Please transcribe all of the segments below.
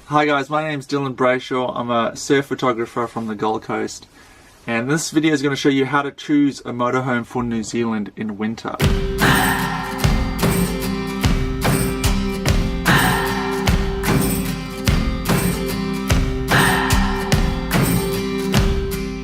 Hi guys, my name is Brayshaw. I'm a surf photographer from the Gold Coast, and this video is going to show you how to choose a motorhome for New Zealand in winter.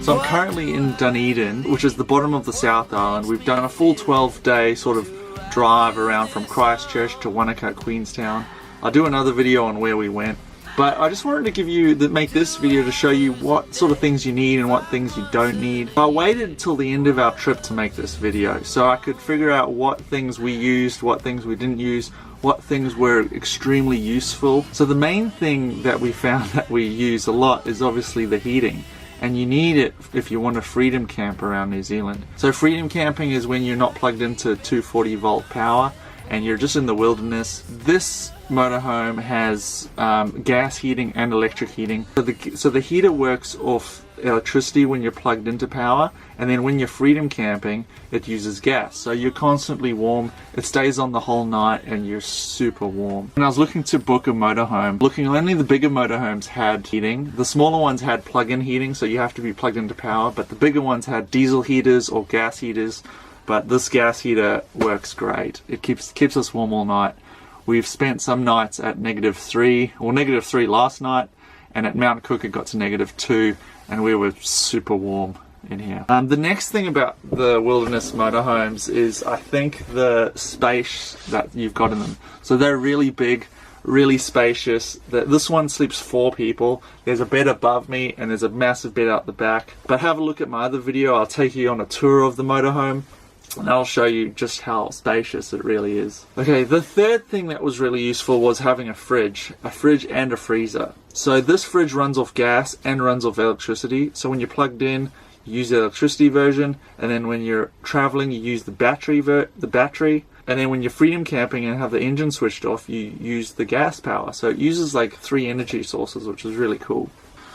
So I'm currently in Dunedin, which is the bottom of the South Island. We've done a full 12-day sort of drive around from Christchurch to Wanaka, Queenstown. I'll do another video on where we went. But I just wanted to make this video to show you what sort of things you need and what things you don't need. I waited until the end of our trip to make this video so I could figure out what things we used, what things we didn't use, what things were extremely useful. So the main thing that we found that we use a lot is obviously the heating. And you need it if you want to freedom camp around New Zealand. So freedom camping is when you're not plugged into 240 volt power and you're just in the wilderness. This motorhome has gas heating and electric heating. So the heater works off electricity when you're plugged into power, and then when you're freedom camping it uses gas, so you're constantly warm. It stays on the whole night and you're super warm. When I was looking to book a motorhome, only the bigger motorhomes had heating. The smaller ones had plug-in heating, so you have to be plugged into power, but the bigger ones had diesel heaters or gas heaters. But this gas heater works great. It keeps us warm all night. We've spent some nights at -3, or -3 last night, and at Mount Cook it got to -2, and we were super warm in here. The next thing about the wilderness motorhomes is, I think, the space that you've got in them. So they're really big, really spacious. This one sleeps 4 people. There's a bed above me and there's a massive bed out the back. But have a look at my other video. I'll take you on a tour of the motorhome and I'll show you just how spacious it really is. Okay, the third thing that was really useful was having a fridge and a freezer. So this fridge runs off gas and runs off electricity. So when you're plugged in, you use the electricity version, and then when you're traveling, you use the battery. And then when you're freedom camping and have the engine switched off, you use the gas power. So it uses like 3 energy sources, which is really cool.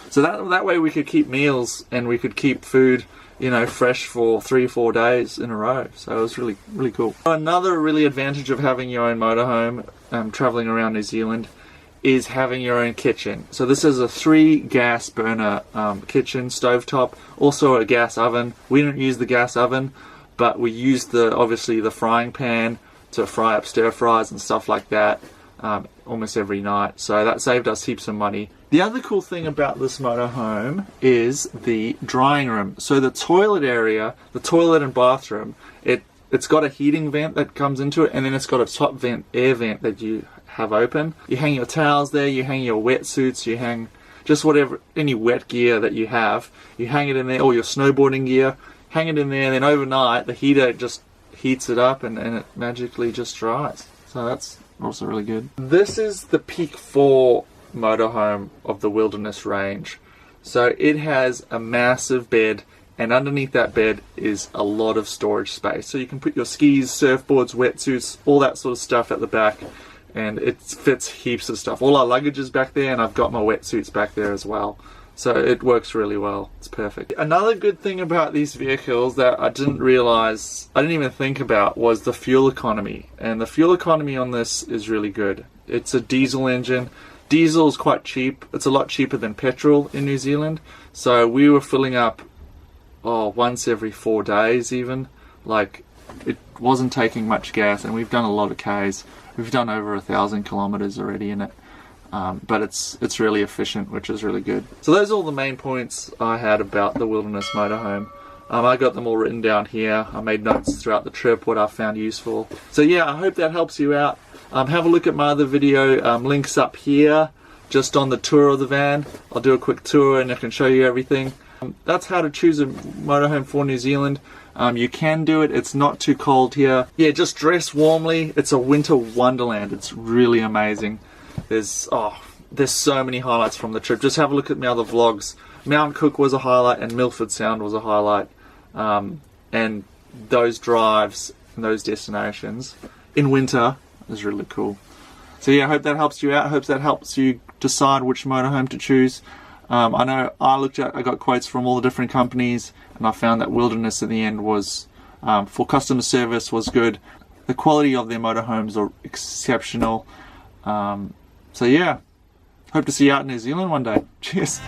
So that way we could keep meals and we could keep food, you know, fresh for 3 or 4 days in a row. So it was really, really cool. Another really advantage of having your own motorhome, traveling around New Zealand, is having your own kitchen. So this is a 3 gas burner kitchen, stovetop, also a gas oven. We don't use the gas oven, but we use obviously the frying pan to fry up stir fries and stuff like that almost every night. So that saved us heaps of money. The other cool thing about this motorhome is the drying room. So the toilet area, the toilet and bathroom, it's got a heating vent that comes into it, and then it's got a top vent, air vent that you have open. You hang your towels there, you hang your wetsuits, you hang just whatever, any wet gear that you have, you hang it in there, or your snowboarding gear, hang it in there, and then overnight the heater just heats it up and it magically just dries. So that's also really good. This is the Peak 4 motorhome of the wilderness range. So it has a massive bed, and underneath that bed is a lot of storage space. So you can put your skis, surfboards, wetsuits, all that sort of stuff at the back, and it fits heaps of stuff. All our luggage is back there, and I've got my wetsuits back there as well. So it works really well. It's perfect. Another good thing about these vehicles that I didn't even think about, was the fuel economy. And the fuel economy on this is really good. It's a diesel engine. Diesel is quite cheap. It's a lot cheaper than petrol in New Zealand. So we were filling up once every 4 days even. Like, it wasn't taking much gas, and we've done a lot of Ks. We've done over 1,000 kilometers already in it. But it's really efficient, which is really good. So those are all the main points I had about the wilderness motorhome. I got them all written down here. I made notes throughout the trip, what I found useful. So yeah, I hope that helps you out. Have a look at my other video, links up here, just on the tour of the van. I'll do a quick tour and I can show you everything. That's how to choose a motorhome for New Zealand. You can do it. It's not too cold here. Yeah, just dress warmly. It's a winter wonderland. It's really amazing. There's so many highlights from the trip. Just have a look at my other vlogs. Mount Cook was a highlight, and Milford Sound was a highlight. And those drives and those destinations in winter is really cool. So yeah, I hope that helps you out. I hope that helps you decide which motorhome to choose. I know I got quotes from all the different companies, and I found that Wilderness in the end was, for customer service, was good. The quality of their motorhomes are exceptional. So yeah, Hope to see you out in New Zealand one day. Cheers.